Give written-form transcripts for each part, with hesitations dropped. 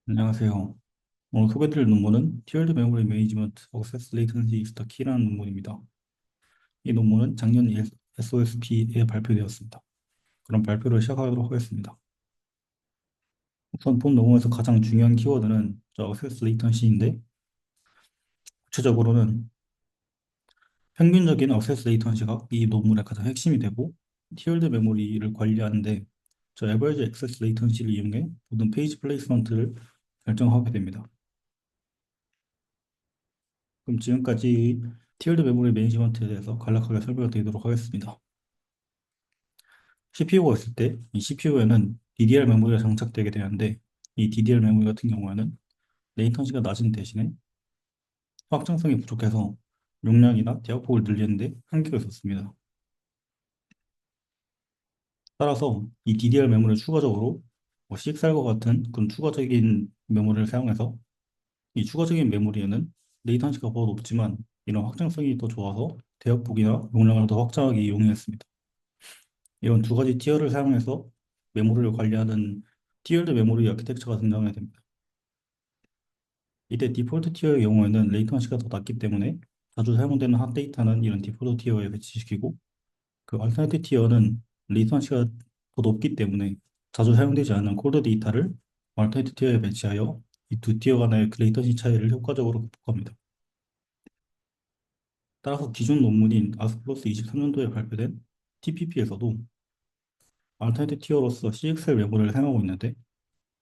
안녕하세요. 오늘 소개드릴 논문은 Tiered Memory Management Access Latency is the Key라는 논문입니다. 이 논문은 작년 SOSP에 발표되었습니다. 그럼 발표를 시작하도록 하겠습니다. 우선 본 논문에서 가장 중요한 키워드는 Access Latency인데, 구체적으로는 평균적인 Access Latency가 이 논문의 가장 핵심이 되고, Tiered Memory를 관리하는데 Average Access Latency를 이용해 모든 페이지 플레이스먼트를 결정하게 됩니다. 그럼 지금까지 티어드 메모리 매니지먼트에 대해서 간략하게 설명을 드리도록 하겠습니다. CPU가 있을 때 이 CPU에는 DDR 메모리가 장착되게 되는데 이 DDR 메모리 같은 경우에는 레이턴시가 낮은 대신에 확장성이 부족해서 용량이나 대역폭을 늘리는데 한계가 있었습니다. 따라서 이 DDR 메모리를 추가적으로 CXR과 같은 그런 추가적인 메모리를 사용해서 이 추가적인 메모리에는 레이턴시가 더 높지만 이런 확장성이 더 좋아서 대역폭이나 용량을 더 확장하기 이용했습니다. 이런 두 가지 티어를 사용해서 메모리를 관리하는 티어드 메모리 아키텍처가 등장하게 됩니다. 이때 디폴트 티어의 경우에는 레이턴시가 더 낮기 때문에 자주 사용되는 핫데이터는 이런 디폴트 티어에 배치시키고 그 얼터너티브 티어는 레이턴시가 더 높기 때문에 자주 사용되지 않는 콜드 데이터를 얼터너티브 티어에 배치하여 이 두 티어 간의 그 레이턴시 차이를 효과적으로 극복합니다. 따라서 기존 논문인 아스플러스 23년도에 발표된 TPP에서도 얼터너티브 티어로서 CXL 메모리를 사용하고 있는데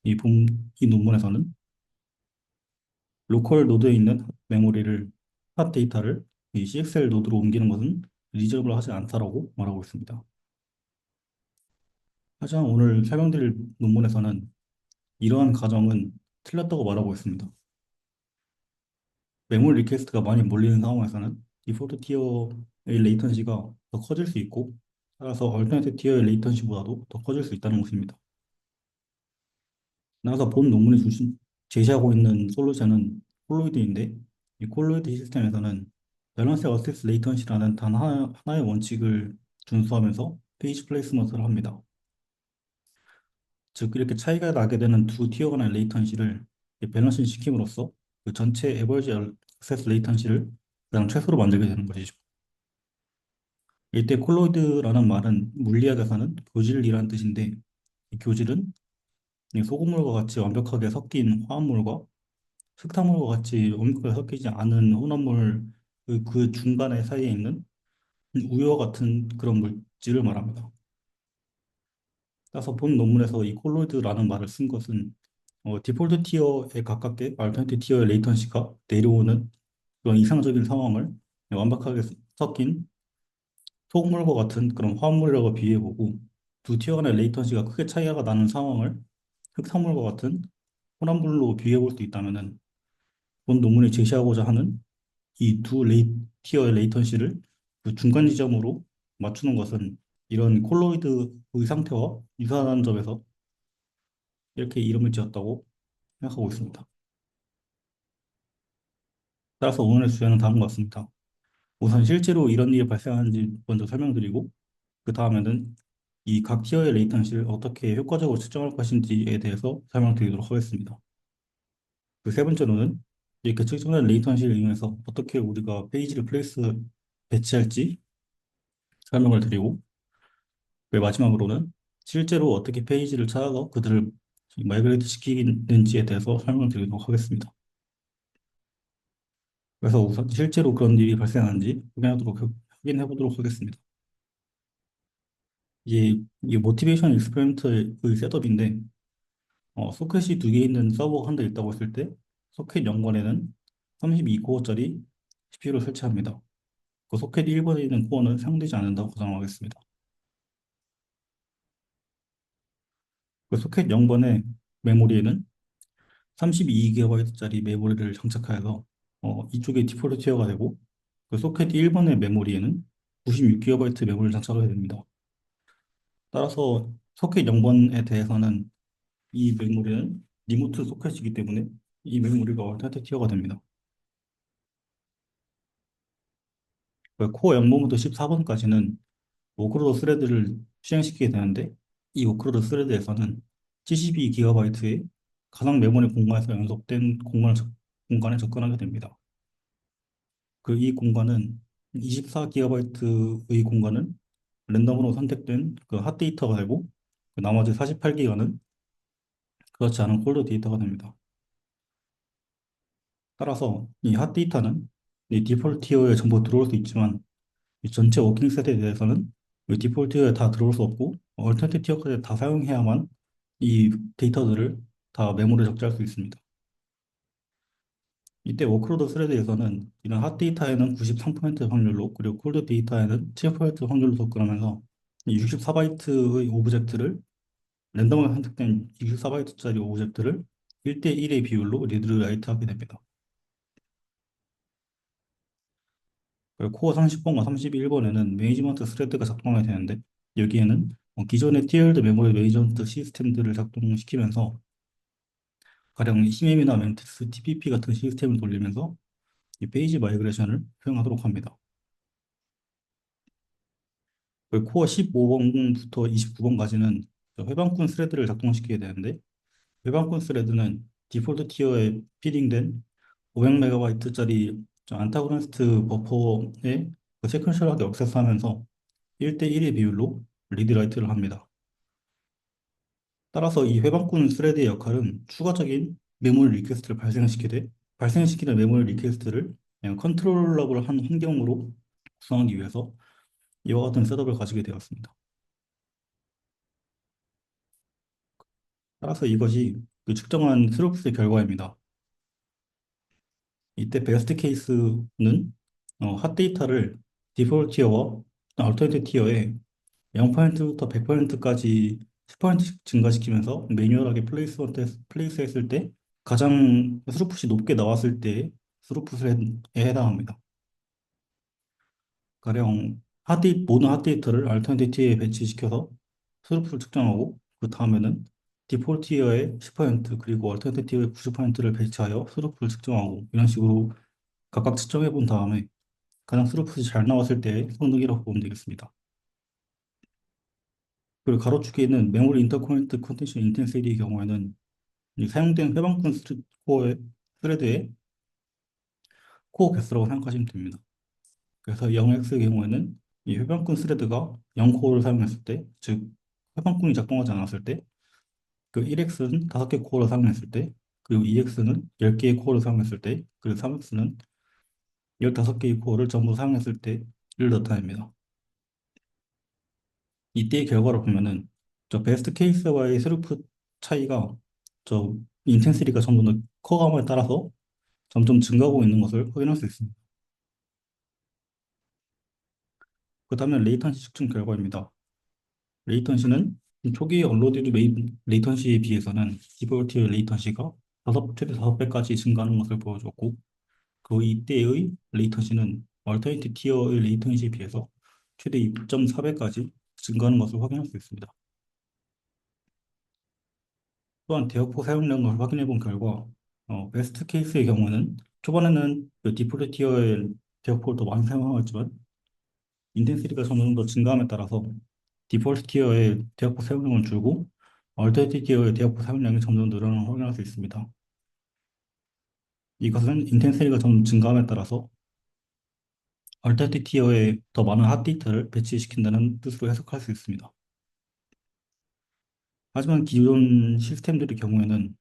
이, 본, 이 논문에서는 로컬 노드에 있는 메모리를 핫 데이터를 이 CXL 노드로 옮기는 것은 리저블 하지 않다라고 말하고 있습니다. 하지만 오늘 설명드릴 논문에서는 이러한 가정은 틀렸다고 말하고 있습니다. 메모리 리퀘스트가 많이 몰리는 상황에서는 디폴트 티어의 레이턴시가 더 커질 수 있고 따라서 얼터너티브 티어의 레이턴시보다도 더 커질 수 있다는 것입니다. 나아가 본 논문이 제시하고 있는 솔루션은 콜로이드인데 이 콜로이드 시스템에서는 밸런스 어세스 레이턴시라는 단 하나의 원칙을 준수하면서 페이지 플레이스먼트를 합니다. 즉 이렇게 차이가 나게 되는 두 티어 간의 레이턴시를 밸런싱 시킴으로써 그 전체 에버리지 액세스 레이턴시를 가장 최소로 만들게 되는 것이죠. 이때 콜로이드라는 말은 물리학에서는 교질이라는 뜻인데 이 교질은 이 소금물과 같이 완벽하게 섞인 화합물과 흙탕물과 같이 완벽하게 섞이지 않은 혼합물 그 중간에 사이에 있는 우유와 같은 그런 물질을 말합니다. 따라서 본 논문에서 이 콜로이드라는 말을 쓴 것은 디폴트 티어에 가깝게 알터너티브 티어의 레이턴시가 내려오는 그런 이상적인 상황을 완벽하게 섞인 소금물과 같은 그런 화합물이라고 비유해보고 두 티어 간의 레이턴시가 크게 차이가 나는 상황을 흙탕물과 같은 혼합물로 비유해볼 수 있다면은 본 논문이 제시하고자 하는 이 두 티어의 레이턴시를 그 중간 지점으로 맞추는 것은 이런 콜로이드의 상태와 유사한 점에서 이렇게 이름을 지었다고 생각하고 있습니다. 따라서 오늘의 주제는 다음과 같습니다. 우선 실제로 이런 일이 발생하는지 먼저 설명드리고 그 다음에는 이 각 티어의 레이턴시를 어떻게 효과적으로 측정할 것인지에 대해서 설명드리도록 하겠습니다. 그 세 번째로는 이렇게 측정된 레이턴시를 이용해서 어떻게 우리가 페이지를 배치할지 설명을 드리고 그 마지막으로는 실제로 어떻게 페이지를 찾아서 그들을 마이그레이트 시키는지에 대해서 설명드리도록 하겠습니다. 그래서 우선 실제로 그런 일이 발생하는지 확인해 보도록 하겠습니다. 이게 모티베이션 익스페리먼트의 셋업인데 소켓이 두 개 있는 서버가 한 대 있다고 했을 때 소켓 0번에는 32코어짜리 CPU를 설치합니다. 그 소켓 1번에 있는 코어는 사용되지 않는다고 가정하겠습니다. 그 소켓 0번의 메모리에는 32GB짜리 메모리를 장착하여서 이쪽에 디폴트 티어가 되고 그 소켓 1번의 메모리에는 96GB 메모리를 장착하게 됩니다. 따라서 소켓 0번에 대해서는 이 메모리는 리모트 소켓이기 때문에 이 메모리가 얼터너티브 티어가 됩니다. 그 코어 0번부터 14번까지는 워크로드 스레드를 실행시키게 되는데 이 워크로드 스레드에서는 72GB의 가상 메모리 공간에서 연속된 공간에 접근하게 됩니다. 그 이 공간은 24GB의 공간은 랜덤으로 선택된 그 핫데이터가 되고 그 나머지 48기가는 그렇지 않은 콜드 데이터가 됩니다. 따라서 이 핫데이터는 이 디폴트 티어에 전부 들어올 수 있지만 이 전체 워킹 셋에 대해서는 이 디폴트 티어에 다 들어올 수 없고 얼터너티브 티어까지 다 사용해야만 이 데이터들을 다 메모리에 적재할 수 있습니다. 이때 워크로드 스레드에서는 이런 핫데이터에는 93% 확률로 그리고 콜드 데이터에는 7% 확률로 접근하면서 64바이트의 오브젝트를 랜덤하게 선택된 64바이트짜리 오브젝트를 1대1의 비율로 리드 라이트 하게 됩니다. 그리고 코어 30번과 31번에는 매니지먼트 스레드가 작동하게 되는데 여기에는 기존의 티어드 메모리 매니지먼트 시스템들을 작동시키면서 가령 CM이나 멘티스, TPP 같은 시스템을 돌리면서 이 페이지 마이그레이션을 수행하도록 합니다. 그리고 코어 15번부터 29번까지는 회방꾼 스레드를 작동시키게 되는데 회방꾼 스레드는 디폴트 티어에 피딩된 500MB짜리 안타고니스트 버퍼에 세퀀셜하게 액세스하면서 1대1의 비율로 리드 라이트를 합니다. 따라서 이 회방꾼 스레드의 역할은 추가적인 메모리 리퀘스트를 발생시키는 메모리 리퀘스트를 그냥 컨트롤러블한 환경으로 구성하기 위해서 이와 같은 셋업을 가지게 되었습니다. 따라서 이것이 그 측정한 스루프의 결과입니다. 이때 베스트 케이스는 핫데이터를 디폴트 티어와 얼터너티브 티어에 0%부터 100%까지 10%씩 증가시키면서 매뉴얼하게 플레이스 했을 때 가장 스루풋이 높게 나왔을 때 스루풋에 해당합니다. 가령 모든 핫데이터를 얼터너티브 티어에 배치시켜서 스루풋을 측정하고 그 다음에는 디폴트 티어의 10% 그리고 얼터너티브 티어의 90%를 배치하여 스루풋을 측정하고 이런 식으로 각각 측정해 본 다음에 가장 스루풋이 잘 나왔을 때의 성능이라고 보면 되겠습니다. 그리고 가로축에 있는 메모리 인터코넥트 컨디션 인텐시티의 경우에는 이 사용된 회방꾼 스레드의 코어 개수라고 생각하시면 됩니다. 그래서 0x의 경우에는 이 회방꾼 스레드가 0코어를 사용했을 때, 즉 회방꾼이 작동하지 않았을 때, 그 1x는 5개 코어를 사용했을 때, 그리고 2x는 10개의 코어를 사용했을 때, 그리고 3x는 15개의 코어를 전부 사용했을 때를 나타냅니다. 이때의 결과를 보면은 저 베스트 케이스와의 스루풋 차이가 저 인텐시티가 점점 더 커감에 따라서 점점 증가하고 있는 것을 확인할 수 있습니다. 그 다음에 레이턴시 측정 결과입니다. 레이턴시는 초기 업로드 레이턴시에 비해서는 디볼트 레이턴시가 최대 5배까지 증가하는 것을 보여줬고 그 이때의 레이턴시는 얼터너티브 티어의 레이턴시에 비해서 최대 2.4배까지 증가하는 것을 확인할 수 있습니다. 또한 대역포 사용량을 확인해 본 결과 베스트 케이스의 경우는 초반에는 그 디폴트 티어의 대역포를 더 많이 사용하였지만 인텐시티가 점점 더 증가함에 따라서 디폴트 티어의 대역포 사용량은 줄고 얼터너티브 티어의 대역포 사용량이 점점 늘어나는 걸 확인할 수 있습니다. 이것은 인텐시티가 점점 증가함에 따라서 얼터너티브 티어에 더 많은 핫데이터를 배치시킨다는 뜻으로 해석할 수 있습니다. 하지만 기존 시스템들의 경우에는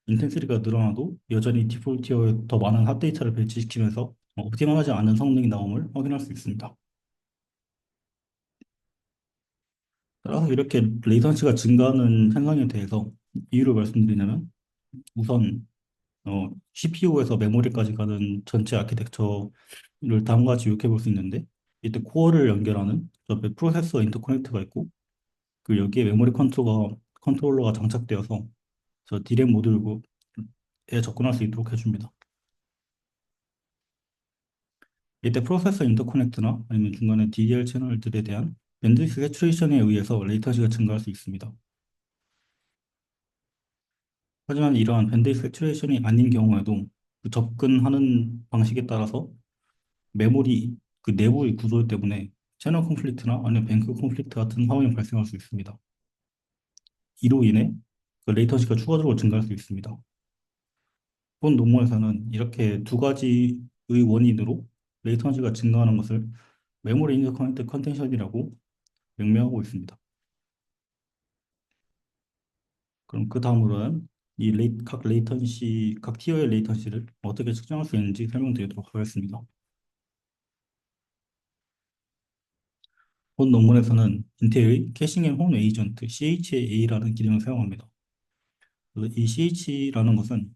인텐시티가 늘어나도 여전히 디폴트 티어에 더 많은 핫데이터를 배치시키면서 옵티멀하지 않은 성능이 나옴을 확인할 수 있습니다. 따라서 이렇게 레이턴시가 증가하는 현상에 대해서 이유를 말씀드리냐면 우선 CPU에서 메모리까지 가는 전체 아키텍처를 다음과 같이 요약해 볼 수 있는데 이때 코어를 연결하는 저 프로세서 인터커넥트가 있고 그 여기에 메모리 컨트롤러가 장착되어서 저 디램 모듈에 접근할 수 있도록 해줍니다. 이때 프로세서 인터커넥트나 아니면 중간에 DDR 채널들에 대한 밴드위스 세츄레이션에 의해서 레이턴시가 증가할 수 있습니다. 하지만 이러한 밴드위스 세츄레이션이 아닌 경우에도 그 접근하는 방식에 따라서 메모리 그 내부의 구조 때문에 채널 콘플릭트나 아니면 뱅크 콘플릭트 같은 상황이 발생할 수 있습니다. 이로 인해 그 레이턴시가 추가적으로 증가할 수 있습니다. 본 논문에서는 이렇게 두 가지의 원인으로 레이턴시가 증가하는 것을 메모리 인터커넥트 컨텐션이라고 명명하고 있습니다. 그럼 그 다음으로는 각 레이턴시, 각 티어의 레이턴시를 어떻게 측정할 수 있는지 설명드리도록 하겠습니다. 본 논문에서는 인텔의 캐싱 앤 홈 에이전트 CHA라는 기능을 사용합니다. 그래서 이 CH라는 것은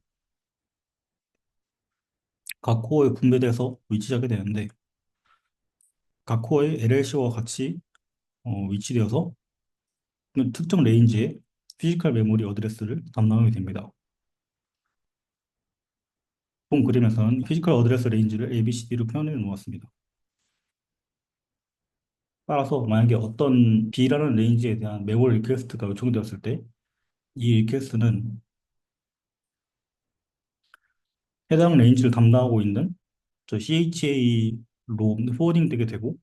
각 코어에 분배돼서 위치하게 되는데 각 코어의 LLC와 같이 위치되어서 그 특정 레인지의 피지컬 메모리 어드레스를 담당하게 됩니다. 본 그림에서는 피지컬 어드레스 레인지를 ABCD로 표현해 놓았습니다. 따라서 만약에 어떤 B라는 레인지에 대한 메모리 리퀘스트가 요청되었을 때 이 리퀘스트는 해당 레인지를 담당하고 있는 저 CHA로 포워딩 되게 되고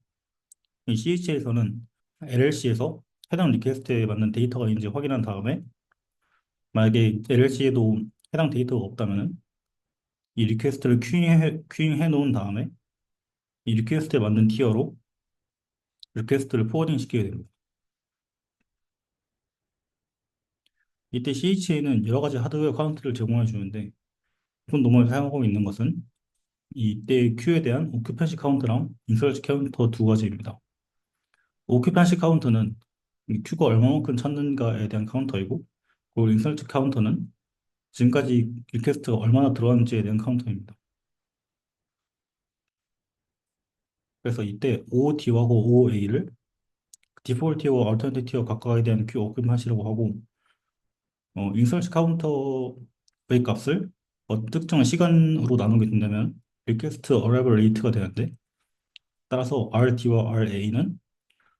이 CHA에서는 LLC에서 해당 리퀘스트에 맞는 데이터가 있는지 확인한 다음에 만약에 LLC에도 해당 데이터가 없다면 이 리퀘스트를 큐잉해 놓은 다음에 이 리퀘스트에 맞는 티어로 리퀘스트를 포워딩 시키게 됩니다. 이때 CHA는 여러 가지 하드웨어 카운트를 제공해 주는데 본 논문을 사용하고 있는 것은 이때 큐에 대한 오큐펜시 카운트랑 인서치 카운터 두 가지입니다. 오큐펜시 카운트는 이 큐가 얼마만큼 찾는가에 대한 카운터이고 그리고 인서치 카운터는 지금까지 리퀘스트가 얼마나 들어왔는지에 대한 카운터입니다. 그래서 이때 OD하고 OA를 디폴트 티어와 얼터너티브 티어 각각에 대한 큐 오큐펜시라고 하고 인서치 카운터의 값을 특정한 시간으로 나누게 된다면 리퀘스트 어라이벌 레이트가 되는데 따라서 RD와 RA는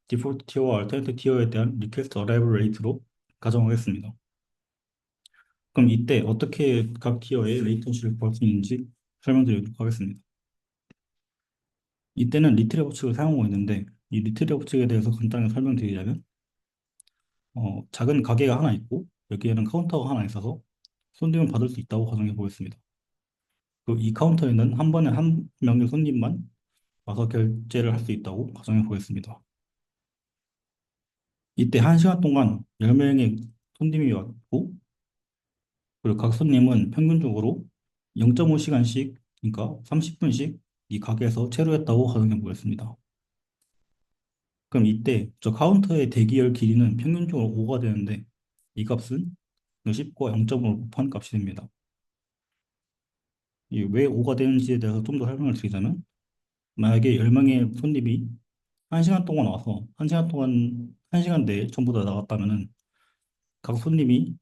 디폴트 티어와 얼터너티브 티어에 대한 리퀘스트 어라이벌 레이트로 가정하겠습니다. 그럼 이때 어떻게 각 티어의 레이턴시를 구할 수 있는지 설명드리도록 하겠습니다. 이때는 리트레 법칙을 사용하고 있는데 이 리트레 법칙에 대해서 간단히 설명드리자면 작은 가게가 하나 있고 여기에는 카운터가 하나 있어서 손님을 받을 수 있다고 가정해 보겠습니다. 이 카운터에는 한 번에 한 명의 손님만 와서 결제를 할 수 있다고 가정해 보겠습니다. 이때 한 시간 동안 10명의 손님이 왔고 그리고 각 손님은 평균적으로 0.5시간씩 그러니까 30분씩 이 가게에서 체류했다고 가정해 보겠습니다. 그럼 이때 저 카운터의 대기열 길이는 평균적으로 5가 되는데 이 값은 10과 0.5를 곱한 값이 됩니다. 이 왜 5가 되는지에 대해서 좀 더 설명을 드리자면 만약에 10명의 손님이 1시간 동안 와서 1시간 동안 1시간 내에 전부 다 나갔다면은 각 손님이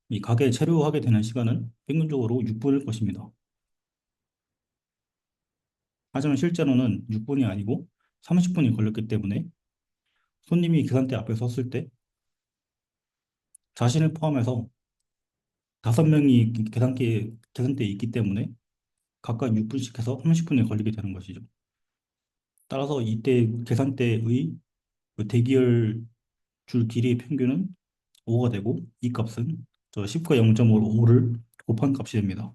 이 가게에 체류하게 되는 시간은 평균적으로 6분일 것입니다. 하지만 실제로는 6분이 아니고 30분이 걸렸기 때문에 손님이 계산대 앞에 섰을 때 자신을 포함해서 5명이 계산대에 있기 때문에 각각 6분씩 해서 30분이 걸리게 되는 것이죠. 따라서 이때 계산대의 그 대기열 줄 길이의 평균은 5가 되고 이 값은 저 10과 0.5를 곱한 값이 됩니다.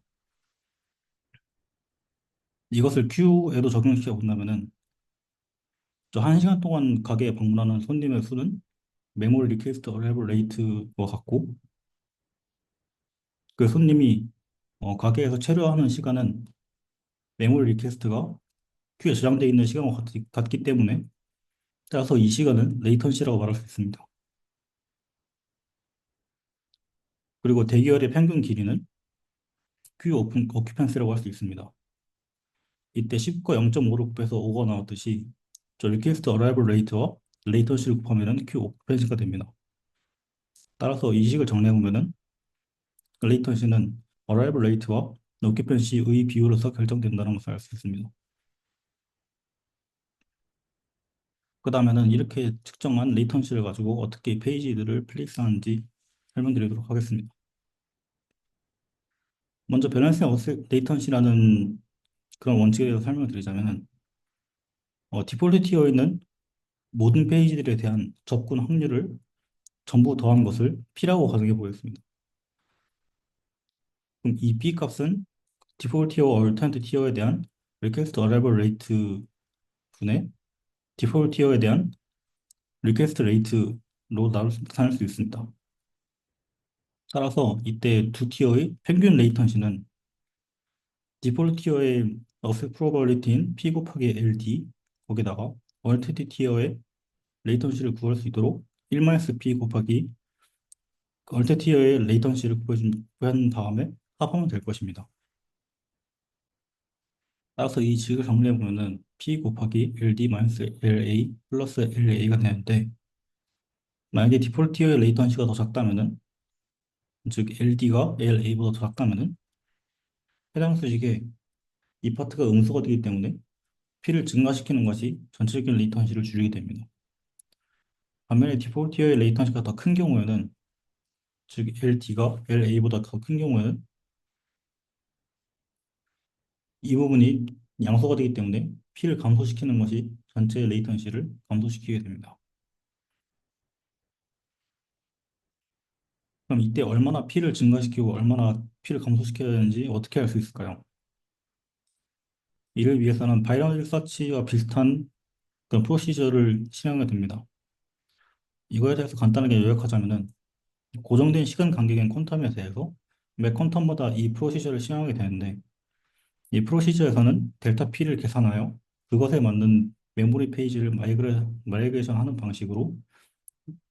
이것을 Q에도 적용시켜 본다면은 저 1시간 동안 가게에 방문하는 손님의 수는 메모리 리퀘스트 어레이블 레이트와 같고 그 손님이 가게에서 체류하는 시간은 메모리 리퀘스트가 큐에 저장되어 있는 시간과 같기 때문에 따라서 이 시간은 레이턴시라고 말할 수 있습니다. 그리고 대기열의 평균 길이는 큐 오픈 어큐펜스라고 할 수 있습니다. 이때 10과 0.5를 곱해서 5가 나왔듯이 저 리퀘스트 어라이벌 레이트와 레이턴시를 곱하면 큐 오큐펜시가 됩니다. 따라서 이 식을 정리해보면 레이턴시는 어라이벌 레이트와 오큐펜시의 비율로서 결정된다는 것을 알 수 있습니다. 그 다음에는 이렇게 측정한 레이턴시를 가지고 어떻게 페이지들을 플레이스하는지 설명드리도록 하겠습니다. 먼저 밸런스 레이턴시라는 그런 원칙에 대해서 설명을 드리자면 디폴트 티어에 있는 모든 페이지들에 대한 접근 확률을 전부 더한 것을 P라고 가정해 보겠습니다. 그럼 이 B 값은 디폴트 티어, 얼터너티 티어에 대한 리퀘스트 어라이벌 레이트 분의 디폴트 티어에 대한 리퀘스트 레이트로 나타낼 수 있습니다. 따라서 이때 두 티어의 평균 레이턴시는 디폴트 티어의 어셋 프로버빌리티인 P 곱하기 LD 거기다가 얼터너티 티어의 레이턴시를 구할 수 있도록 1-P 곱하기 얼터너티 티어의 레이턴시를 구한 다음에 합하면 될 것입니다. 따라서 이 식을 정리해 보면은 P 곱하기 LD-LA 플러스 LA가 되는데, 만약에 디폴트 티어의 레이턴시가 더 작다면은, 즉 LD가 LA보다 더 작다면은 해당 수식에 이 파트가 음수가 되기 때문에 P를 증가시키는 것이 전체적인 레이턴시를 줄이게 됩니다. 반면에 디폴트 티어의 레이턴시가 더 큰 경우에는, 즉 LD가 LA보다 더 큰 경우에는 이 부분이 양소가 되기 때문에 P를 감소시키는 것이 전체 레이턴시를 감소시키게 됩니다. 그럼 이때 얼마나 P를 증가시키고 얼마나 P를 감소시켜야 되는지 어떻게 할 수 있을까요? 이를 위해서는 바이너리 서치와 비슷한 그런 프로시저를 실행하게 됩니다. 이거에 대해서 간단하게 요약하자면은 고정된 시간 간격인 퀀텀에 대해서 매 퀀텀마다 이 프로시저를 실행하게 되는데, 이 프로시저에서는 델타 P를 계산하여 그것에 맞는 메모리 페이지를 마이그레이션 하는 방식으로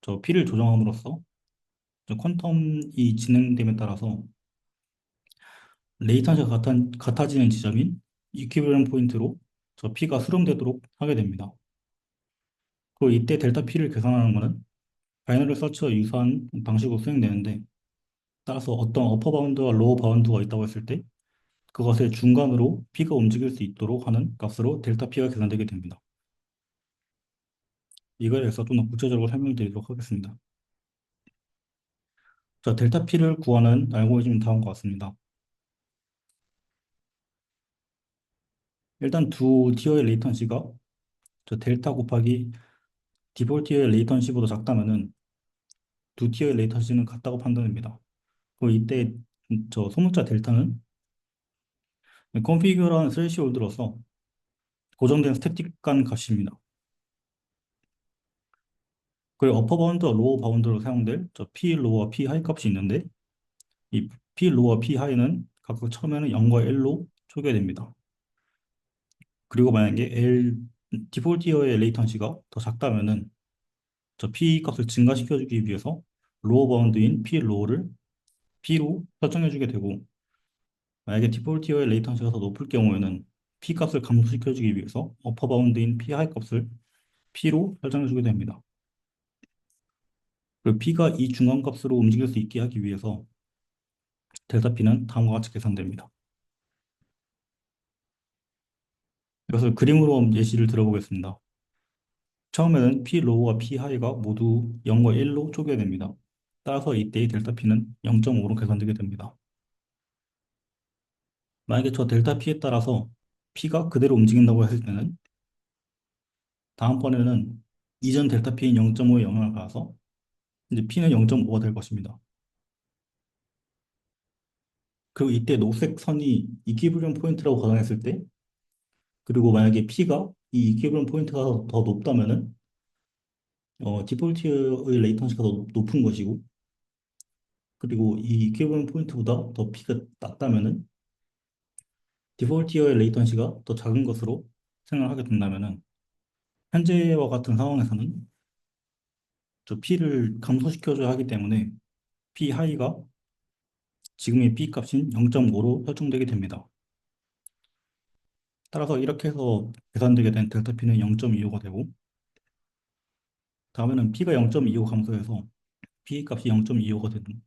저 P를 조정함으로써 저 퀀텀이 진행됨에 따라서 레이턴시가 같아지는 지점인 이퀴밸런 포인트로 저 P가 수렴되도록 하게 됩니다. 그리고 이때 델타 P를 계산하는 것은 바이너리 서치와 유사한 방식으로 수행되는데, 따라서 어떤 어퍼 바운드와 로어 바운드가 있다고 했을 때 그것의 중간으로 P가 움직일 수 있도록 하는 값으로 델타 P가 계산되게 됩니다. 이거에 대해서 좀 더 구체적으로 설명드리도록 하겠습니다. 자, 델타 P를 구하는 알고리즘은 다음과 같습니다. 일단 두 티어의 레이턴시가 저 델타 곱하기 디폴트 티어의 레이턴시보다 작다면은 두 티어의 레이턴시는 같다고 판단됩니다. 그리고 이때 저 소문자 델타는 컨피규어라는 스레시홀드로서 고정된 스태틱한 값입니다. 그리고 어퍼 바운드와 로어 바운드로 사용될 저 P 로어와 P 하이 값이 있는데, 이 P 로어와 P 하이는 각각 처음에는 0과 1로 초기화됩니다. 그리고 만약에 디폴트 티어의 레이턴시가 더 작다면은 저 P 값을 증가시켜주기 위해서 로어 바운드인 P 로어를 P로 설정해주게 되고, 만약에 디폴트 티어의 레이턴시가 더 높을 경우에는 P 값을 감소시켜주기 위해서 어퍼 바운드인 P 하이 값을 P로 설정해주게 됩니다. 그리고 P가 이 중간값으로 움직일 수 있게 하기 위해서 델타 P는 다음과 같이 계산됩니다. 이것을 그림으로 예시를 들어보겠습니다. 처음에는 P 로우와 P 하이가 모두 0과 1로 초기화됩니다. 따라서 이때의 델타 P는 0.5로 계산되게 됩니다. 만약에 저 델타 P에 따라서 P가 그대로 움직인다고 했을 때는 다음번에는 이전 델타 P인 0.5에 영향을 받아서 이제 P는 0.5가 될 것입니다. 그리고 이때 녹색 선이 이퀴리brium 포인트라고 가정했을 때, 그리고 만약에 P가 이 이퀴리brium 포인트가 더 높다면은 디폴트의 레이턴시가 더 높은 것이고, 그리고 이 이퀴리brium 포인트보다 더 P가 낮다면은 디폴트의 레이턴시가 더 작은 것으로 생각하게 된다면은 현재와 같은 상황에서는 저 P를 감소시켜줘야 하기 때문에 P 하이가 지금의 P 값인 0.5로 설정되게 됩니다. 따라서 이렇게 해서 계산되게 된 델타 P는 0.25가 되고, 다음에는 P가 0.25 감소해서 P 값이 0.25가 되는,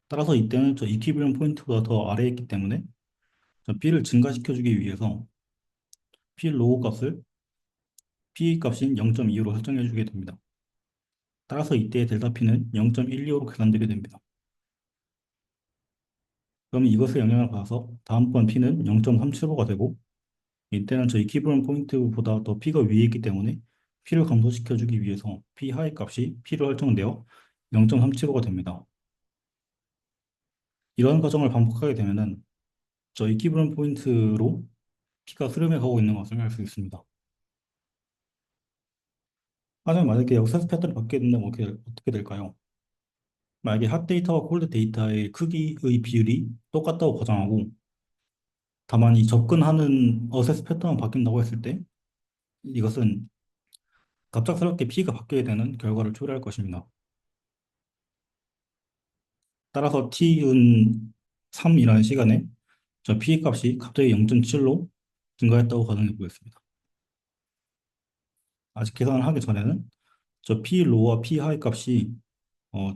따라서 이때는 저 이퀴리brium 포인트보다 더 아래에 있기 때문에 저 P를 증가시켜주기 위해서 P 로우 값을 P 값인 0.25로 설정해주게 됩니다. 따라서 이때의 델타 P는 0.125로 계산되게 됩니다. 그러면 이것의 영향을 받아서 다음번 P는 0.375가 되고, 이때는 저 이퀴리brium 포인트보다 더 P가 위에 있기 때문에 P를 감소시켜주기 위해서 P 하위 값이 P로 설정되어 0.375가 됩니다. 이런 과정을 반복하게 되면은 저희 기브런 포인트로 P가 수렴해 가고 있는 것을 알 수 있습니다. 하지만 만약에 역사스 패턴이 바뀌게 된다면 어떻게 될까요? 만약에 핫 데이터와 콜드 데이터의 크기의 비율이 똑같다고 가정하고 다만 이 접근하는 어세스 패턴이 바뀐다고 했을 때 이것은 갑작스럽게 P가 바뀌게 되는 결과를 초래할 것입니다. 따라서 T은 3이라는 시간에 저 P 값이 갑자기 0.7로 증가했다고 가정해 보겠습니다. 아직 계산을 하기 전에는 저 P 로와 P 하이 값이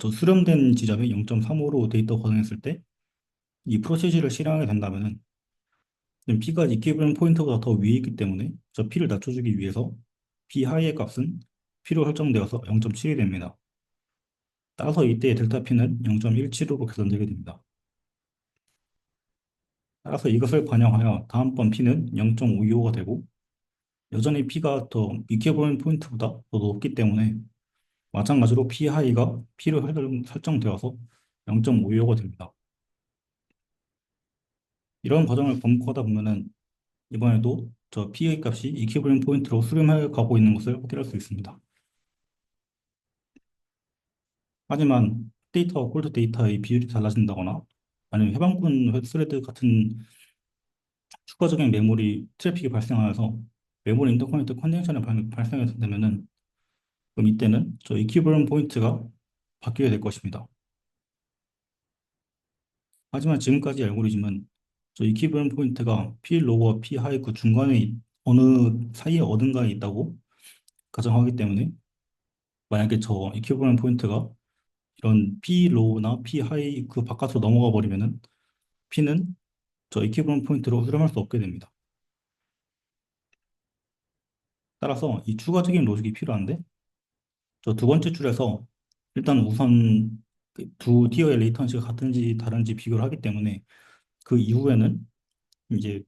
저 수렴된 지점이 0.35로 돼 있다고 가정했을 때 이 프로시저를 실행하게 된다면은 P가 이퀴valent 포인트보다 더 위에 있기 때문에 저 P를 낮춰주기 위해서 P 하이의 값은 P로 설정되어서 0.7이 됩니다. 따라서 이때 델타 P는 0.175로 계산되게 됩니다. 따라서 이것을 반영하여 다음번 P는 0.525가 되고 여전히 P가 더 이퀴valent 포인트보다 더 높기 때문에 마찬가지로 P 하이가 P로 설정되어서 0.525가 됩니다. 이런 과정을 반복하다 보면은 이번에도 저 P의 값이 이퀴valent 포인트로 수렴해 가고 있는 것을 확인할 수 있습니다. 하지만 데이터와 콜드 데이터의 비율이 달라진다거나 아니면 해방군 웹스레드 같은 추가적인 메모리 트래픽이 발생하여서 메모리 인터커넥트 컨젝션이 발생하게 되면은 그럼 이때는 저 이퀴버런 포인트가 바뀌게 될 것입니다. 하지만 지금까지 알고리즘은 저 이퀴버런 포인트가 P 로우와 P 하이 그 중간에 어느 사이에 어딘가에 있다고 가정하기 때문에 만약에 저 이퀴버런 포인트가 이런 P 로우나 P 하이 그 바깥으로 넘어가 버리면은 P는 저 이퀴버런 포인트로 수렴할 수 없게 됩니다. 따라서 이 추가적인 로직이 필요한데 저 두 번째 줄에서 일단 우선 그두 티어의 레이턴시가 같은지 다른지 비교를 하기 때문에 그 이후에는 이제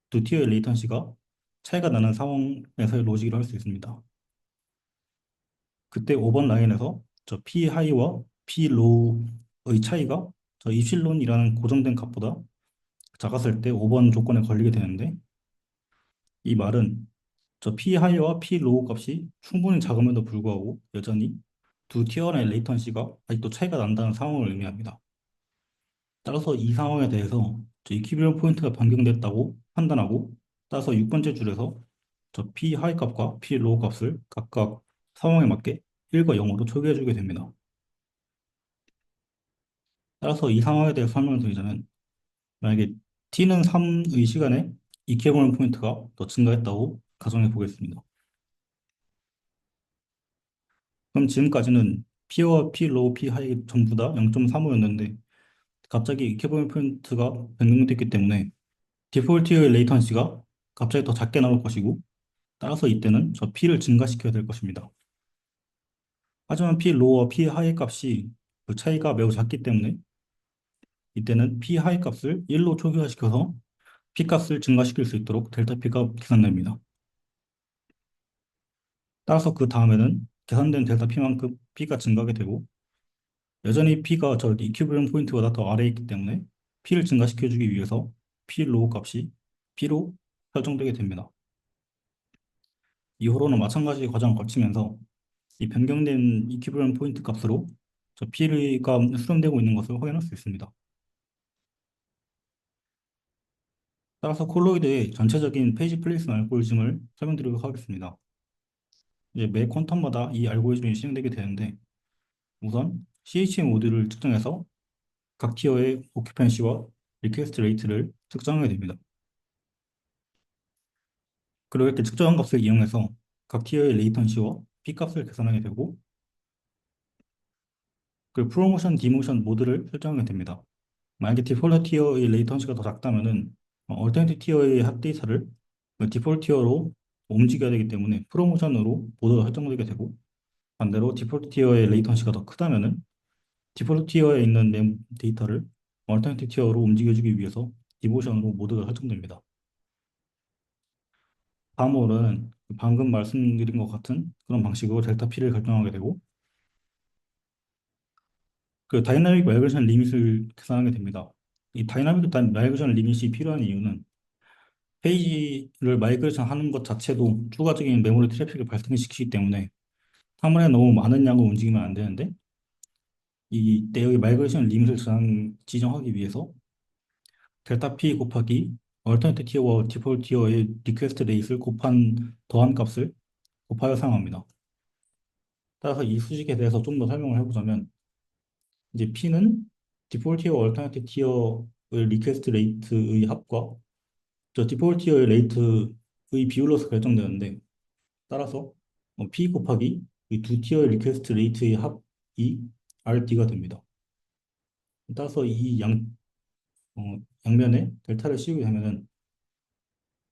두 티어의 레이턴시가 차이가 나는 상황에서의 로직을 할 수 있습니다. 그때 5번 라인에서 저 P 하이와 P 로우의 차이가 저 이필론이라는 고정된 값보다 작았을 때 5번 조건에 걸리게 되는데 이 말은 저 P 하이와 P 로우 값이 충분히 작음에도 불구하고 여전히 두 티어 의 레이턴시가 아직도 차이가 난다는 상황을 의미합니다. 따라서 이 상황에 대해서 저 이퀴비런 포인트가 변경됐다고 판단하고 따라서 6번째 줄에서 저 P 하이 값과 P 로우 값을 각각 상황에 맞게 1과 0으로 초기해 주게 됩니다. 따라서 이 상황에 대해서 설명을 드리자면 만약에 T는 3의 시간에 이퀴비런 포인트가 더 증가했다고 가정해 보겠습니다. 그럼 지금까지는 P와 P 로우, P 하이 전부 다 0.35였는데 갑자기 이퀴버런 포인트가 변경됐기 때문에 디폴트의 레이턴시가 갑자기 더 작게 나올 것이고 따라서 이때는 저 P를 증가시켜야 될 것입니다. 하지만 P 로우와 P 하이 값이 그 차이가 매우 작기 때문에 이때는 P 하이 값을 1로 초기화시켜서 P 값을 증가시킬 수 있도록 델타 P가 계산됩니다. 따라서 그 다음에는 계산된 델타 P만큼 P가 증가하게 되고 여전히 P가 저 이퀴버런 포인트보다 더 아래에 있기 때문에 P를 증가시켜주기 위해서 P 로우 값이 P로 설정되게 됩니다. 이후로는 마찬가지 과정을 거치면서 이 변경된 이퀴버런 포인트 값으로 저 P가 수렴되고 있는 것을 확인할 수 있습니다. 따라서 콜로이드의 전체적인 페이지 플레이스 알고리즘을 설명드리도록 하겠습니다. 이제 매 퀀텀마다 이 알고리즘이 실행되게 되는데 우선 CHM 모듈을 측정해서 각 티어의 오큐펜시와 리퀘스트 레이트를 측정하게 됩니다. 그리고 이렇게 측정한 값을 이용해서 각 티어의 레이턴시와 P 값을 계산하게 되고 그 프로모션, 디모션 모드를 설정하게 됩니다. 만약에 디폴트 티어의 레이턴시가 더 작다면은 얼터네티브 티어의 핫데이터를 그 디폴트 티어로 움직여야 되기 때문에 프로모션으로 모드가 설정되게 되고 반대로 디폴트 티어의 레이턴시가 더 크다면은 디폴트 티어에 있는 데이터를 얼터네티브 티어로 움직여주기 위해서 디모션으로 모드가 설정됩니다. 다음으로는 방금 말씀드린 것 같은 그런 방식으로 델타 P를 결정하게 되고 그 다이나믹 마이그레이션 리밋을 계산하게 됩니다. 이 다이나믹 마이그레이션 리밋이 필요한 이유는 페이지를 마이그레이션 하는 것 자체도 추가적인 메모리 트래픽을 발생시키기 때문에 화면에 너무 많은 양을 움직이면 안 되는데 이 내역의 마이그레이션 리밋을 지정하기 위해서 델타 P 곱하기 얼터너티브 티어와 디폴트 티어의 리퀘스트 레이스를 곱한 더한 값을 곱하여 사용합니다. 따라서 이 수식에 대해서 좀 더 설명을 해보자면 이제 P는 디폴트 티어 얼터너티브 티어의 리퀘스트 레이트의 합과 저 디폴트 티어의 레이트의 비율로서 결정되는데 따라서 P 곱하기 이 두 티어의 리퀘스트 레이트의 합이 RD가 됩니다. 따라서 양면에 델타를 씌우게 되면은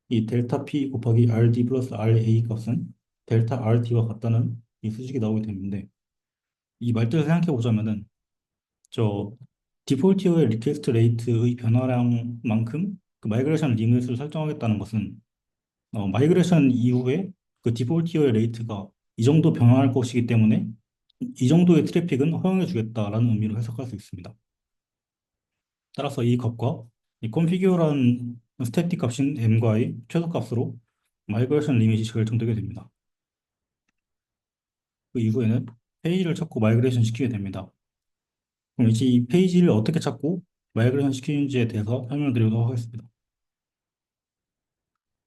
이 델타 P 곱하기 RD 플러스 RA 값은 델타 RD와 같다는 이 수식이 나오게 되는데 이 말뜻을 생각해 보자면은 저 디폴트의 리퀘스트 레이트의 변화량만큼 그 마이그레이션 리밋을 설정하겠다는 것은 마이그레이션 이후에 그 디폴트의 레이트가 이 정도 변화할 것이기 때문에 이 정도의 트래픽은 허용해 주겠다라는 의미로 해석할 수 있습니다. 따라서 이 값과 이 컨피규어란 스태틱 값인 m과의 최소값으로 마이그레이션 리밋이 결정되게 됩니다. 그 이후에는 페이지를 찾고 마이그레이션 시키게 됩니다. 그럼 이제 이 페이지를 어떻게 찾고 마이그레이션 시키는지에 대해서 설명을 드리도록 하겠습니다.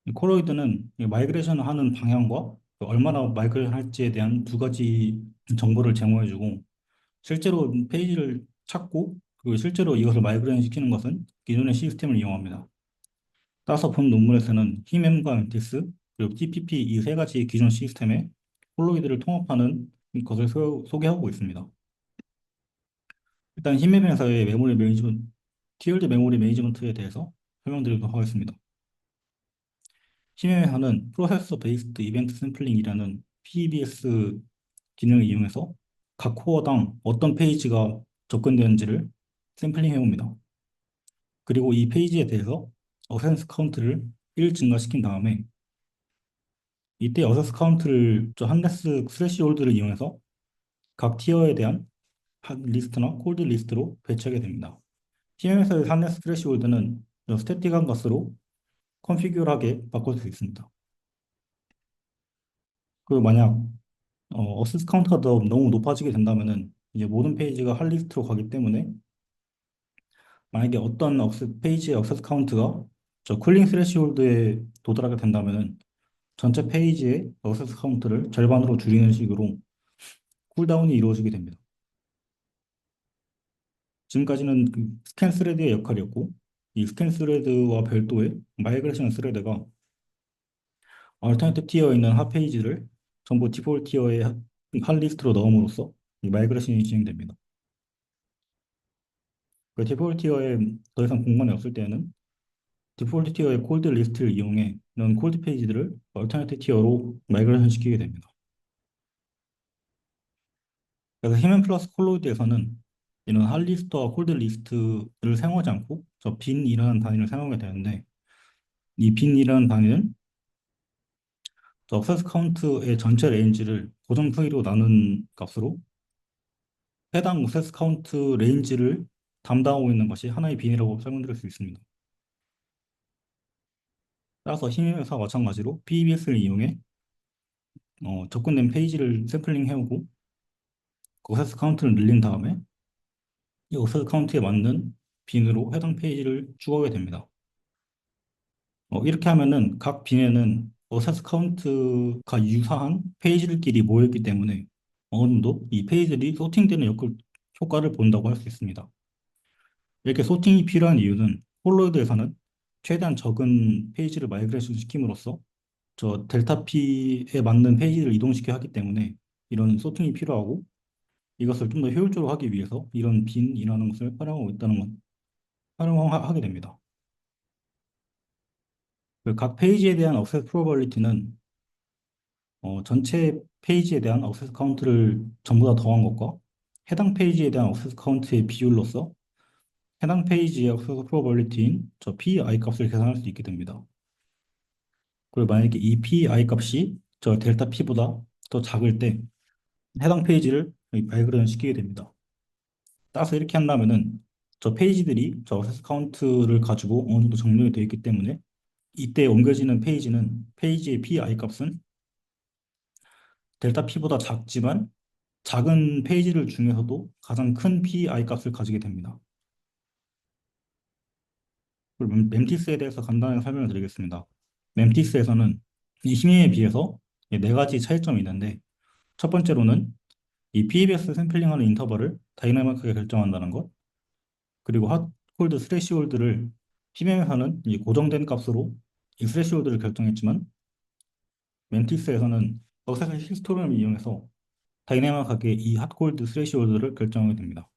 이 콜로이드는 이 마이그레이션을 하는 방향과 그 얼마나 마이그레이션 할지에 대한 두 가지 정보를 제공해주고 실제로 페이지를 찾고 그리고 실제로 이것을 마이그레이션 시키는 것은 기존의 시스템을 이용합니다. 따라서 본 논문에서는 히멤과 멘티스 그리고 TPP 이 세 가지 기존 시스템에 콜로이드를 통합하는 것을 소개하고 있습니다. 일단 히멤 회사의 메모리 매니지먼트, 티어드 메모리 매니지먼트에 대해서 설명드리도록 하겠습니다. 히멤 회사는 프로세서 베이스드 이벤트 샘플링이라는 PEBS 기능을 이용해서 각 코어당 어떤 페이지가 접근되는지를 샘플링 해옵니다. 그리고 이 페이지에 대해서 어센스 카운트를 1 증가시킨 다음에 이때 어센스 카운트를 저 한데스 스레시홀드를 이용해서 각 티어에 대한 핫 리스트나 콜드 리스트로 배치하게 됩니다. TM에서의 한데스 스레시홀드는 스태틱한 값으로 컨피규어하게 바꿀 수 있습니다. 그 만약 어센스 카운트가 너무 높아지게 된다면은 이제 모든 페이지가 핫 리스트로 가기 때문에 만약에 어떤 페이지의 액세스 카운트가 저 쿨링 스레시홀드에 도달하게 된다면은 전체 페이지의 액세스 카운트를 절반으로 줄이는 식으로 쿨다운이 이루어지게 됩니다. 지금까지는 그 스캔 스레드의 역할이었고 이 스캔 스레드와 별도의 마이그레이션 스레드가 얼터너티브 티어에 있는 핫 페이지를 전부 디폴트 티어의 핫 리스트로 넣음으로써 이 마이그레이션이 진행됩니다. 그 디폴트 티어에 더 이상 공간이 없을 때에는 디폴트 티어의 콜드 리스트를 이용해 이런 콜드 페이지들을 얼터너티브 티어로 마이그레이션 시키게 됩니다. 그래서 히맨 플러스 콜로이드에서는 이런 핫 리스트와 콜드 리스트를 사용하지 않고 저 빈이라는 단위를 사용하게 되는데 이 빈이라는 단위는 저 액세스 카운트의 전체 레인지를 고정 크기로 나눈 값으로 해당 액세스 카운트 레인지를 담당하고 있는 것이 하나의 빈이라고 설명드릴 수 있습니다. 따라서 힘에서 마찬가지로 PEBS를 이용해 접근된 페이지를 샘플링 해오고 그 액세스 카운트를 늘린 다음에 이 액세스 카운트에 맞는 빈으로 해당 페이지를 추가하게 됩니다. 이렇게 하면은 각 빈에는 액세스 카운트가 유사한 페이지들끼리 모여있기 때문에 어느 정도 이 페이지들이 소팅되는 효과를 본다고 할 수 있습니다. 이렇게 소팅이 필요한 이유는 폴로이드에서는 최대한 적은 페이지를 마이그레이션 시킴으로써 저 델타 P에 맞는 페이지를 이동시켜 하기 때문에 이런 소팅이 필요하고 이것을 좀 더 효율적으로 하기 위해서 이런 빈이라는 것을 활용하고 있다는 것, 활용하게 됩니다. 각 페이지에 대한 액세스 프로버빌리티는 전체 페이지에 대한 액세스 카운트를 전부 다 더한 것과 해당 페이지에 대한 액세스 카운트의 비율로서 해당 페이지의 액세스 프로버빌리티인 저 PI 값을 계산할 수 있게 됩니다. 그리고 만약에 이 PI 값이 저 델타 P보다 더 작을 때 해당 페이지를 발그레 시키게 됩니다. 따라서 이렇게 한다면은 저 페이지들이 저 액세스 카운트를 가지고 어느 정도 정렬이 되어 있기 때문에 이때 옮겨지는 페이지는 페이지의 PI 값은 델타 P보다 작지만 작은 페이지를 중에서도 가장 큰 PI 값을 가지게 됩니다. 그리고 memtis에 대해서 간단하게 설명을 드리겠습니다. memtis에서는 이 힘에 비해서 네 가지 차이점이 있는데 첫 번째로는 이 PBS 샘플링하는 인터벌을 다이나믹하게 결정한다는 것, 그리고 핫, 콜드, 스레시홀드를 PM에서는 이 고정된 값으로 이 스레시홀드를 결정했지만 멘티스에서는 억세스 히스토그램을 이용해서 다이내믹하게 이 핫콜드 스레시홀드를 결정하게 됩니다.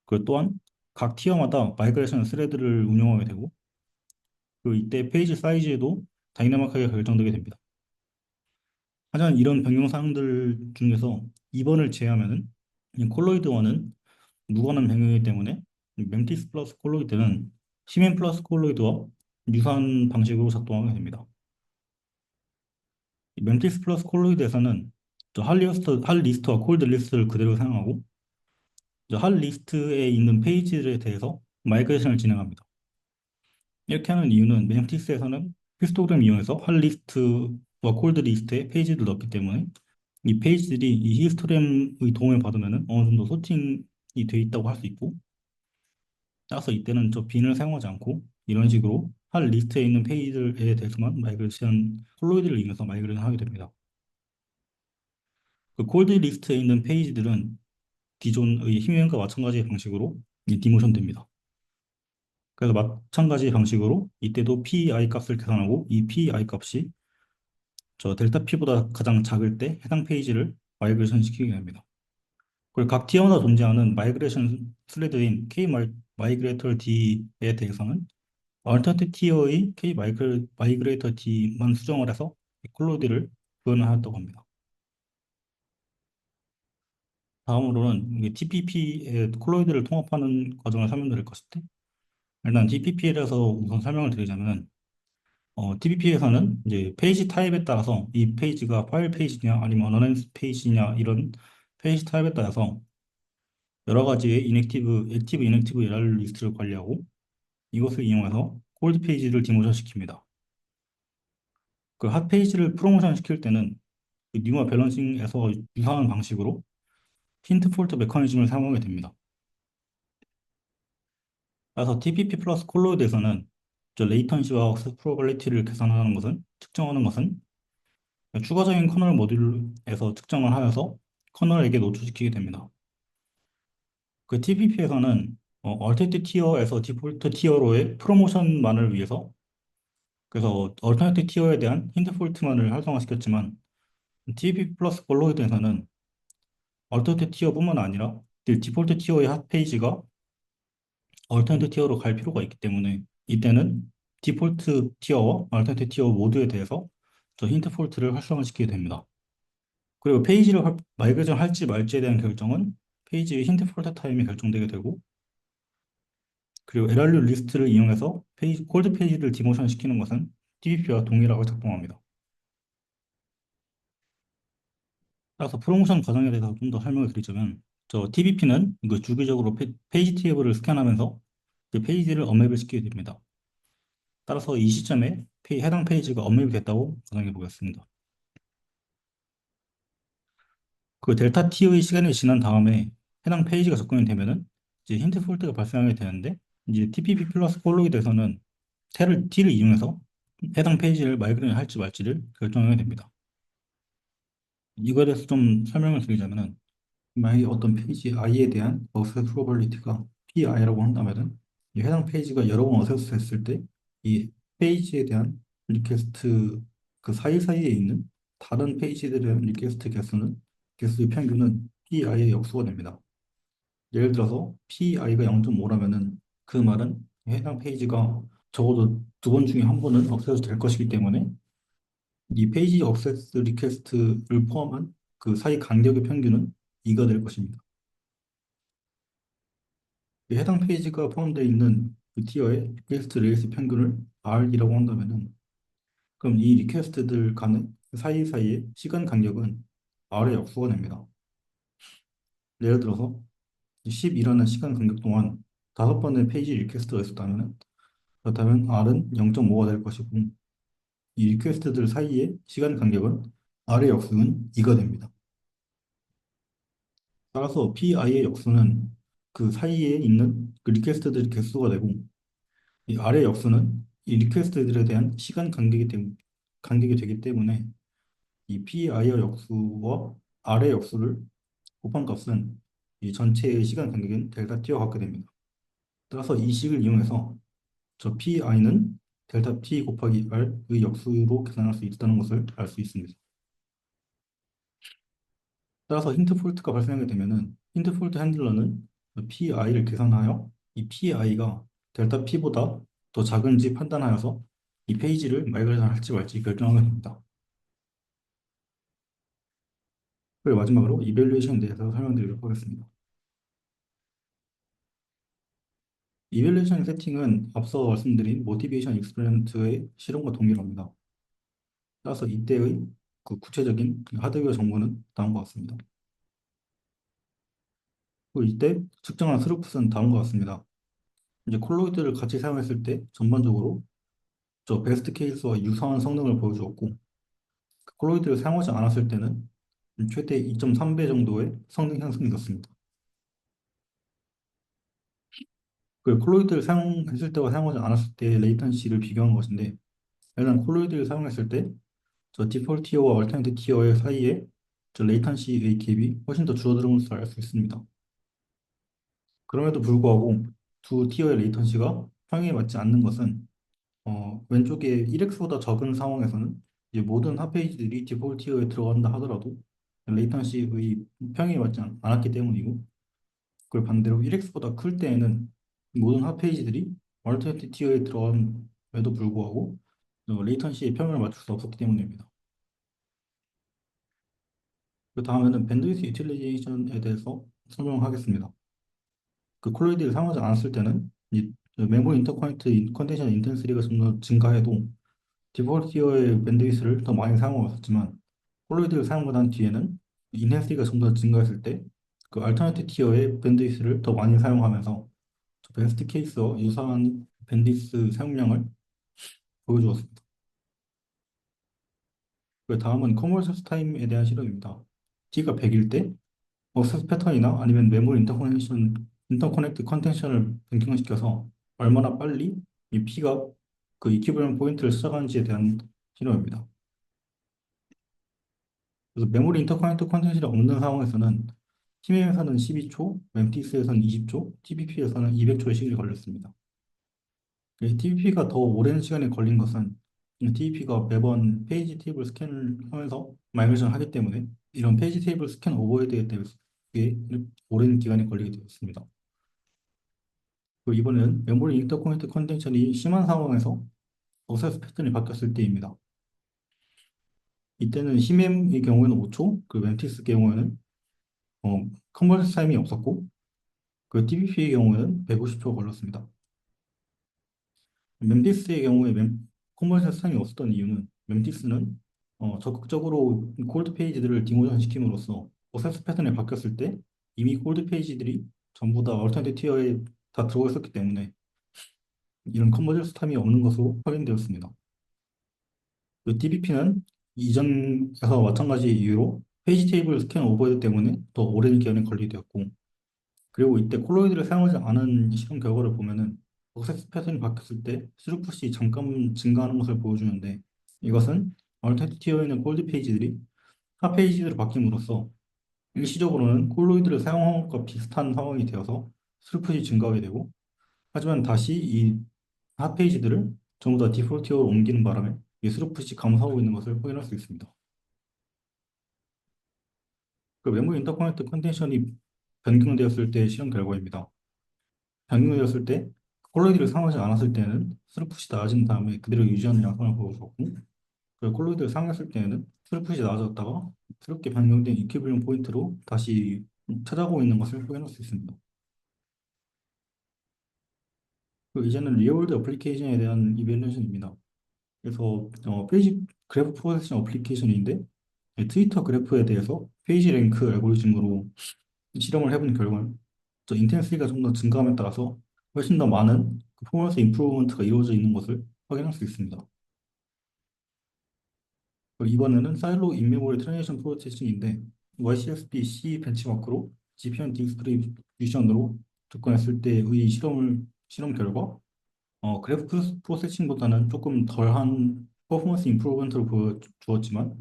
그 또한 각 티어마다 마이그레이션 스레드를 운영하게 되고 그 이때 페이지 사이즈에도 다이내믹하게 결정되게 됩니다. 하지만 이런 변경 사항들 중에서 2번을 제외하면은 이 콜로이드1은 무관한 변경이기 때문에 멘티스 플러스 콜로이드는 시멘 플러스 콜로이드와 유사한 방식으로 작동하게 됩니다. 멘티스 플러스 콜로이드에서는 할 리스트와 콜드 리스트를 그대로 사용하고 할 리스트에 있는 페이지에 대해서 마이그레이션을 진행합니다. 이렇게 하는 이유는 멘티스에서는 히스토그램 이용해서 할 리스트와 콜드 리스트에 페이지를 넣기 때문에 이 페이지들이 이 히스토그램의 도움을 받으면 어느 정도 소팅이 돼 있다고 할 수 있고 따라서 이때는 저 빈을 사용하지 않고 이런 식으로 할 리스트에 있는 페이지들에 대해서만 마이그레이션 콜로이드를 이용해서 마이그레이션 하게 됩니다. 그 콜드 리스트에 있는 페이지들은 기존의 힘유형과 마찬가지 방식으로 디모션 됩니다. 그래서 마찬가지 방식으로 이때도 PI 값을 계산하고 이 PI 값이 저 델타 P보다 가장 작을 때 해당 페이지를 마이그레이션 시키게 됩니다. 그리고 각 티어마다 존재하는 마이그레이션 스레드인 마이그레이터 D에 대해서는 얼터너티브 티어의 마이그레이터 D만 수정을 해서 콜로디를 구현하였다고 합니다. 다음으로는 TPP의 콜로이드를 통합하는 과정을 설명드릴 것인데 일단 TPP에서 우선 설명을 드리자면 TPP에서는 이제 페이지 타입에 따라서 이 페이지가 파일 페이지냐 아니면 어너넌스 페이지냐 이런 페이지 타입에 따라서 여러 가지의 액티브, 이넥티브 에러 리스트를 관리하고 이것을 이용해서 콜드 페이지를 디모션 시킵니다. 그 핫 페이지를 프로모션 시킬 때는 그 뉴마 밸런싱에서 유사한 방식으로 힌트 폴트 메커니즘을 사용하게 됩니다. 그래서 TPP 플러스 콜로이드에서는 저 레이턴시와 억세스 프로버빌리티를 계산하는 것은 측정하는 것은 추가적인 커널 모듈에서 측정을 하여서 커널에게 노출시키게 됩니다. 그 TPP에서는 얼터너티브 티어에서 디폴트 티어로의 프로모션만을 위해서 그래서 얼터너티브 티어에 대한 힌트 폴트만을 활성화시켰지만 TPP 플러스 콜로이드에서는 얼터너티브 티어뿐만 아니라 디폴트 티어의 핫 페이지가 얼터너티브 티어로 갈 필요가 있기 때문에 이때는 디폴트 티어와 얼터너티브 티어 모두에 대해서 저 힌트 폴트를 활성화시키게 됩니다. 그리고 페이지를 마이그레이션 할지 말지에 대한 결정은 페이지의 힌트 폴트 타임이 결정되게 되고 그리고 LRU 리스트를 이용해서 콜드 페이지를 디모션 시키는 것은 TPP와 동일하게 작동합니다. 따라서 프로모션 과정에 대해서 좀 더 설명을 드리자면 저 TBP는 그 주기적으로 페이지 테이블을 스캔하면서 그 페이지를 업맵을 시키게 됩니다. 따라서 이 시점에 해당 페이지가 업맵이 됐다고 가정해 보겠습니다. 그 델타 T의 시간이 지난 다음에 해당 페이지가 접근이 되면은 이제 힌트 폴트가 발생하게 되는데 이제 TPP 플러스 콜로이드에서는 T를 이용해서 해당 페이지를 마이그레이션 할지 말지를 결정하게 됩니다. 이거에 대해서 좀 설명을 드리자면은 만약에 어떤 페이지 i에 대한 어세스 프로버빌리티가 PI라고 한다면은 이 해당 페이지가 여러 번 어세스 했을 때 이 페이지에 대한 리퀘스트 그 사이사이에 있는 다른 페이지들에 대한 리퀘스트 개수의 평균은 PI의 역수가 됩니다. 예를 들어서 PI가 0.5라면은 그 말은 해당 페이지가 적어도 두 번 중에 한 번은 억세스 될 것이기 때문에 이 페이지 억세스 리퀘스트를 포함한 그 사이 간격의 평균은 2가 될 것입니다. 이 해당 페이지가 포함되어 있는 그 티어의 리퀘스트 레이스 평균을 R이라고 한다면은 그럼 이 리퀘스트들 간의 사이사이의 시간 간격은 R의 역수가 됩니다. 예를 들어서 10이라는 시간 간격 동안 5번의 페이지 리퀘스트가 있었다면 그렇다면 R은 0.5가 될 것이고 이 리퀘스트들 사이의 시간 간격은 R의 역수는 2가 됩니다. 따라서 PI의 역수는 그 사이에 있는 그 리퀘스트들의 개수가 되고 이 R의 역수는 이 리퀘스트들에 대한 시간 간격이 되기 때문에 이 PI의 역수와 R의 역수를 곱한 값은 이 전체의 시간 간격인 델타 T와 같게 됩니다. 따라서 이 식을 이용해서 저 PI는 델타 T 곱하기 R의 역수로 계산할 수 있다는 것을 알 수 있습니다. 따라서 힌트 폴트가 발생하게 되면은 힌트 폴트 핸들러는 PI를 계산하여 이 PI가 델타 P보다 더 작은지 판단하여서 이 페이지를 마이그레이션할지 말지 결정하게 됩니다. 그리고 마지막으로 이밸류에이션에 대해서 설명드리도록 하겠습니다. 이밸류에이션 세팅은 앞서 말씀드린 모티베이션 익스페리먼트의 실험과 동일합니다. 따라서 이때의 그 구체적인 하드웨어 정보는 다음과 같습니다. 그리고 이때 측정한 스루풋은 다음과 같습니다. 이제 콜로이드를 같이 사용했을 때 전반적으로 저 베스트 케이스와 유사한 성능을 보여주었고 그 콜로이드를 사용하지 않았을 때는 최대 2.3배 정도의 성능 향상이 있었습니다. 그 콜로이드를 사용했을 때와 사용하지 않았을 때의 레이턴시를 비교한 것인데 일단 콜로이드를 사용했을 때 저 디폴트 티어와 얼터너티브 티어의 사이에 저 레이턴시의 갭이 훨씬 더 줄어드는 것을 알 수 있습니다. 그럼에도 불구하고 두 티어의 레이턴시가 평행에 맞지 않는 것은 왼쪽에 1x보다 적은 상황에서는 이제 모든 핫페이지들이 디폴트 티어에 들어간다 하더라도 레이턴시의 평행에 맞지 않았기 때문이고 그걸 반대로 1x보다 클 때에는 모든 핫페이지들이 얼터너티브 티어에 들어감에도 불구하고 레이턴시의 평행을 맞출 수 없었기 때문입니다. 그 다음에는 밴드위스 유틸리제이션에 대해서 설명하겠습니다. 그 콜로이드를 사용하지 않았을 때는 이 메모리 인터커넥트 컨디션 인텐시티가 좀 더 증가해도 디폴트 티어의 밴드위스를 더 많이 사용하고 있었지만 콜로이드를 사용하고 난 뒤에는 인텐시티가 좀 더 증가했을 때 그 알터너티브 티어의 밴드위스를 더 많이 사용하면서 베스트 케이스와 유사한 밴드위스 사용량을 보여주었습니다. 그 다음은 컨버전스 타임에 대한 실험입니다. t가 100일 때 억세스 패턴이나 아니면 메모리 인터커넥트 컨텐션을 변경시켜서 얼마나 빨리 이 P가 그 이퀴버런트 포인트를 시작하는지에 대한 실험입니다. 그래서 메모리 인터커넥트 컨텐션이 없는 상황에서는 TMM에서는 12초, 멤피스에서는 20초, TBP에서는 200초의 시간이 걸렸습니다. TBP가 더 오랜 시간이 걸린 것은 TBP가 매번 페이지 테이블 스캔을 하면서 마이그레이션을 하기 때문에 이런 페이지 테이블 스캔 오버헤드에 대해 오랜 기간이 걸리게 되었습니다. 그리고 이번에는 메모리 인터커넥트 컨텐션이 심한 상황에서 억세스 패턴이 바뀌었을 때입니다. 이때는 CMM의 경우에는 5초, 그 멤피스 경우에는 컨버전스 타임이 없었고 그 TBP의 경우에는 150초가 걸렸습니다. 멤피스의 경우에 컨버전스 타임이 없었던 이유는 멤피스는 적극적으로 콜드 페이지들을 디모션 시킴으로써 억세스 패턴이 바뀌었을 때 이미 콜드 페이지들이 전부 다 얼터너티브 티어에 다 들어가 있었기 때문에 이런 컨버전스 타임이 없는 것으로 확인되었습니다. 그 DBP는 이전에서 마찬가지 이유로 페이지 테이블 스캔 오버헤드 때문에 더 오랜 기간이 걸리되었고 그리고 이때 콜로이드를 사용하지 않은 실험 결과를 보면은 억세스 패턴이 바뀌었을 때 스루풋이 잠깐 증가하는 것을 보여주는데 이것은 얼터너티브 티어에 있는 콜드 페이지들이 하 페이지로 바뀜으로써 일시적으로는 콜로이드를 사용한 것과 비슷한 상황이 되어서 스루풋이 증가하게 되고 하지만 다시 이 핫페이지들을 전부 다 디폴트로 옮기는 바람에 이 스루풋이 감소하고 있는 것을 확인할 수 있습니다. 그 메모리 인터커넥트 컨텐션이 변경되었을 때 실험 결과입니다. 변경되었을 때 콜로이드를 사용하지 않았을 때는 스루풋이 낮아진 다음에 그대로 유지하는 양상을 보여주었고 그 콜로이드를 사용했을 때는 스루풋이 낮아졌다가 새롭게 변경된 이퀴블리엄 포인트로 다시 찾아오고 있는 것을 확인할 수 있습니다. 그 이제는 리얼월드 애플리케이션에 대한 이밸루에이션입니다. 그래서 페이지 그래프 프로세싱 어플리케이션인데 트위터 그래프에 대해서 페이지 랭크 알고리즘으로 실험을 해본 결과 저 인텐시티가 좀 더 증가함에 따라서 훨씬 더 많은 그 퍼포먼스 임프루먼트가 이루어져 있는 것을 확인할 수 있습니다. 그리고 이번에는 사일로 인메모리 트랜지션 프로세싱인데 YCSP C 벤치마크로 GPU 디스트리뷰션으로 접근했을 때의 실험 결과 그래프 프로세싱보다는 조금 덜한 퍼포먼스 임프루먼트를 보여주었지만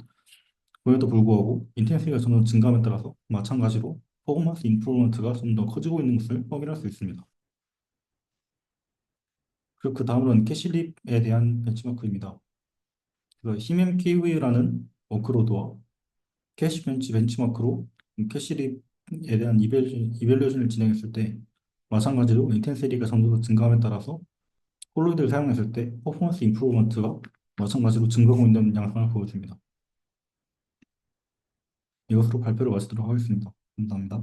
그에도 불구하고 인텐시티가 점점 증가함에 따라서 마찬가지로 퍼포먼스 임프루먼트가 좀 더 커지고 있는 것을 확인할 수 있습니다. 그리고 그 다음으로는 캐시립에 대한 벤치마크입니다. 그래서 CMKV라는 워크로드와 캐시벤치 벤치마크로 캐시립에 대한 이벨루이션을 진행했을 때 마찬가지로 인텐시티가 점점 더 증가함에 따라서 홀로이드를 사용했을 때 퍼포먼스 임프루먼트가 마찬가지로 증가하고 있는 양상을 보여줍니다. 이것으로 발표를 마치도록 하겠습니다. 감사합니다.